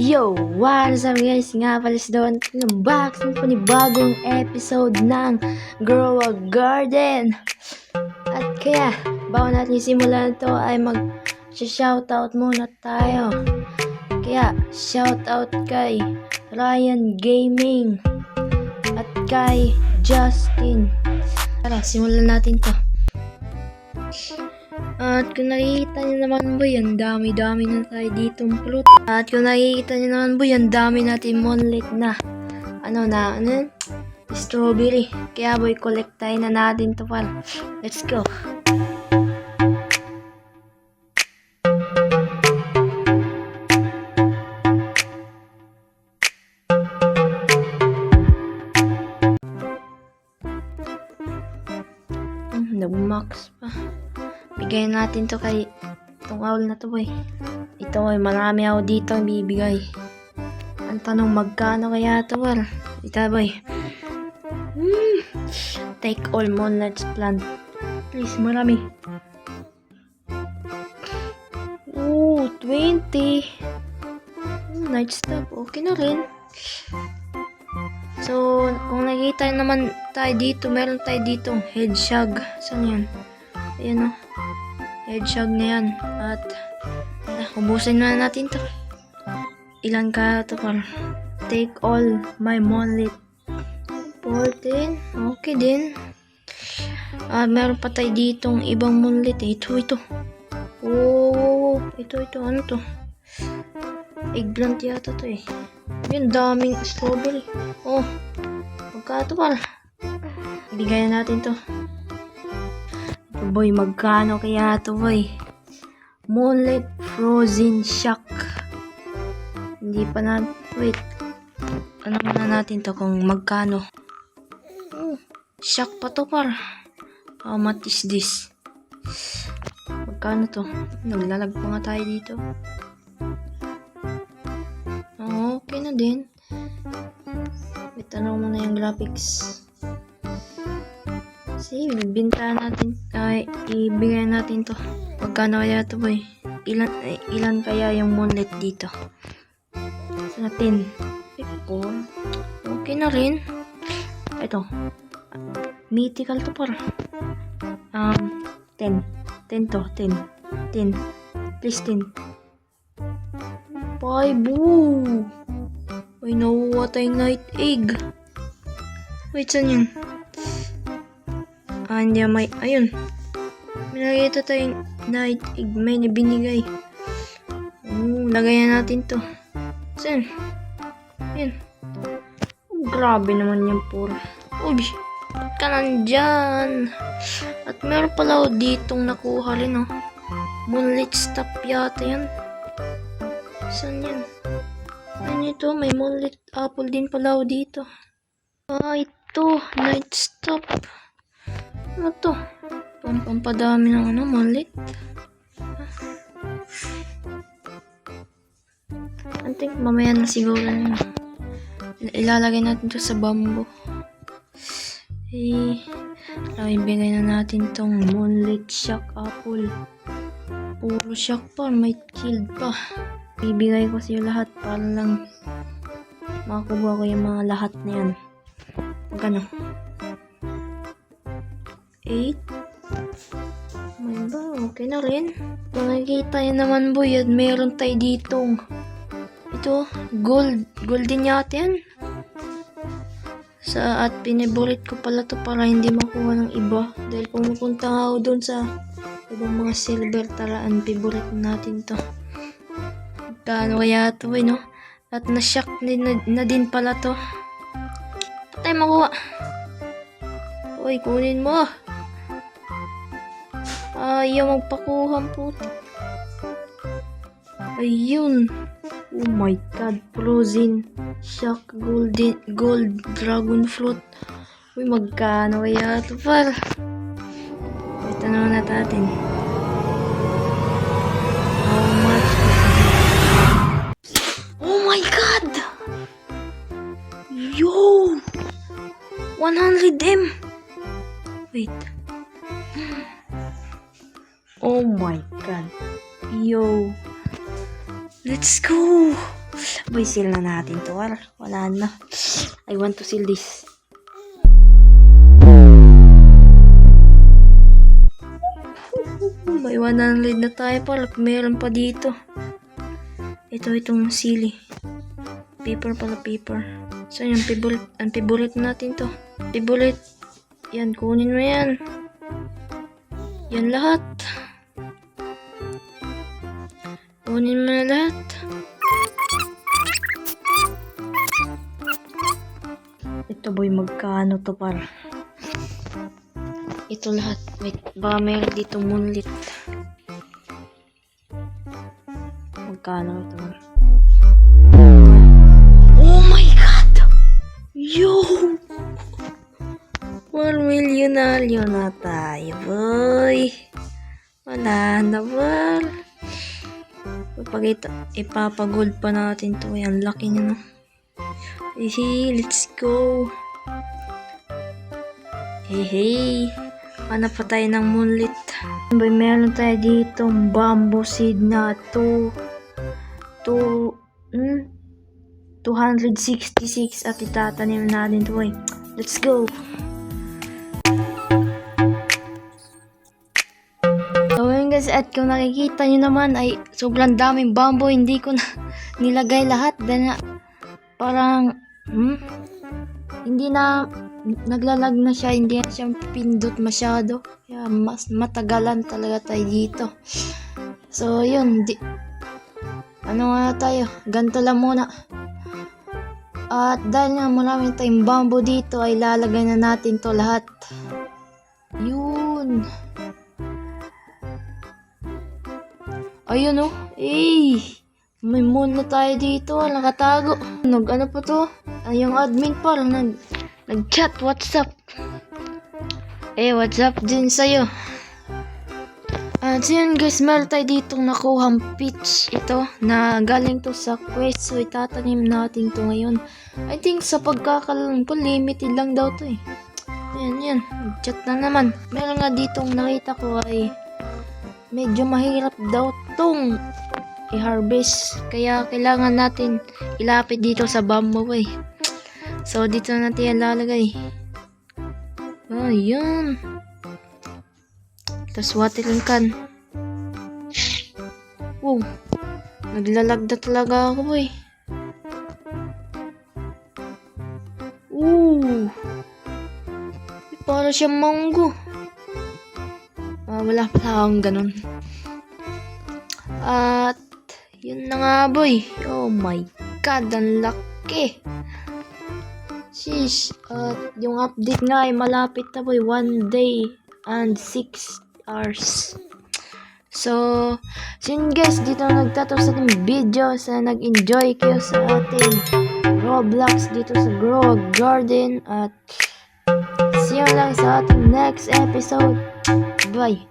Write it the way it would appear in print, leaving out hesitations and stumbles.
Yo! What's up guys? Nga pala si Don back sa panibagong episode ng Grow a Garden. At kaya, bago natin simulan ito ay mag-shoutout muna tayo. Kaya, shoutout kay Ryan Gaming at kay Justin. Tara, simulan natin to. At kung nakikita nyo naman boy, ang dami-dami na tayo ditong fruit. At kung nakikita nyo naman boy, ang dami natin monlit na strawberry. Kaya boy, collect tayo na natin to pal. Let's go. Nag-max pa. Bigay natin to kay itong owl na to boy. Ito ay marami ako dito bibigay. Ang tanong magkano kaya to boy? Ito boy. Take all monarchs plant. Please marami. 20. Night stop. Okay na rin. So, kung nakita naman tayo dito, meron tayo ditong hedgehog. Saan yan? Ayan o. Hedgehog na yan. At, ubusin na natin to. Ilan ka to par? Take all my monlit. 14. Okay din. Meron pa tayo ditong ibang monlit. Ito. Oh, ito. Ano to? Eggplant yata to eh. Yun, daming strawberry. Oh, magkano pala? Ibigay natin to. Ito boy, magkano kaya to boy? Moonlit frozen shock. Hindi pa na, wait. Ano na natin to kung magkano? Shock pa to par. How much is this? Magkano to? Naglalag pa nga tayo dito. Okay na din. May tanong mo na yung graphics. Kasi binta natin, ibigay natin to. Magkano kaya to boy? Ilan kaya yung moonlit dito? Sa 10. 4. Okay na rin. Ito. Mythical to par. 10. 10 to. 10. Please 10. 5. Uy, nakuha tayong night egg. Wait, saan yun? Hindi may, ayun. May nakita tayong night egg. May binigay. Lagayan natin to. Saan? Ayun. Grabe naman yan puro. Uy, ba't ka nandyan? At meron pala ditong nakuha rin, oh. Moonlit stop yata yan. Saan yan? Ano ito? May moonlit apple din pala dito. Ito. Night stop. Ano to? Pampadami ng moonlit. I think mamaya na siguro na. Ilalagay natin to sa bamboo. Ibigay na natin tong moonlit shock apple. Puro shock pa. May killed pa. Ibigay ko sa iyo lahat para lang makakuha ko yung mga lahat na yan. Magkano? 8. May ba? Okay na rin. Kung nakikita nyo naman boy, at meron tayo ditong ito, golden yata yan. At pinibulit ko pala to para hindi makuha ng iba. Dahil pumupunta nga ako dun sa ibang mga silver talaan, pibulit natin to. Kano kaya ito no? At na-shock na din pala to. Patay makuha. Uy, kunin mo. Ayaw magpakuha po. Ayun. Oh my god. Frozen shock gold dragon fruit. Uy, magkano kaya ito par? Ito naman natin. Oh my god! Yo! 100M! Wait. Oh my god. Yo. Let's go! Boy, seal na natin to. Wala na. I want to seal this. May 100 na tayo pala. Meron pa dito. Itong sili. Paper pala, paper. So, yung favorite natin to. Favorite. Yan, kunin mo yan. Yan lahat. Kunin mo na lahat. Ito boy, magkano to para? Ito lahat. Wait, baka meron dito moonlit. Magkano ito? Oh my God! Yo! 1 million na tayo, boy. Wala na, boy. Ipapagold pa natin to. Yan, laki niya, no? Hey, let's go. Hey. Hanap pa tayo ng moonlit. Boy, meron tayo dito bamboo seed na 266 at itatanim natin to, boy. Let's go. So yun guys, at kung nakikita nyo naman ay sobrang daming bamboo. Hindi ko na nilagay lahat dahil parang hindi na naglalag na siya, hindi na siya pindot masyado, kaya mas matagalan talaga tayo dito. So yun, ano nga tayo, ganito lang muna. At dahil nga maraming tayong bamboo dito ay lalagay na natin to lahat. Yun, ayun oh. May moon na tayo dito, nakatago. Ano pa to? Yung admin pala nag-chat, what's up? What's up din sa'yo? So yun guys, meron tayo ditong nakuhang peach. Ito, na galing to sa quest. So itatanim natin to ngayon. I think sa pagkakalang ko, limited lang daw to eh. Yan, nag-chat na naman. Meron nga ditong nakita ko ay medyo mahirap daw tong i-harvest, kaya kailangan natin ilapit dito sa bamboo eh. So dito natin ilalagay. Yan. Tapos watering can. Wow, naglalag na talaga ako boy. Para siyang mango. Wala pala akong ganun. At yun na nga boy. Oh my God, ang laki. Sheesh. At yung update nga ay malapit na boy. 1 day and 6 hours. So yun guys, dito na nagtatapos sa ating video. Sana nag-enjoy kayo sa ating Roblox dito sa Grow Garden. At see you lang sa ating next episode. Bye.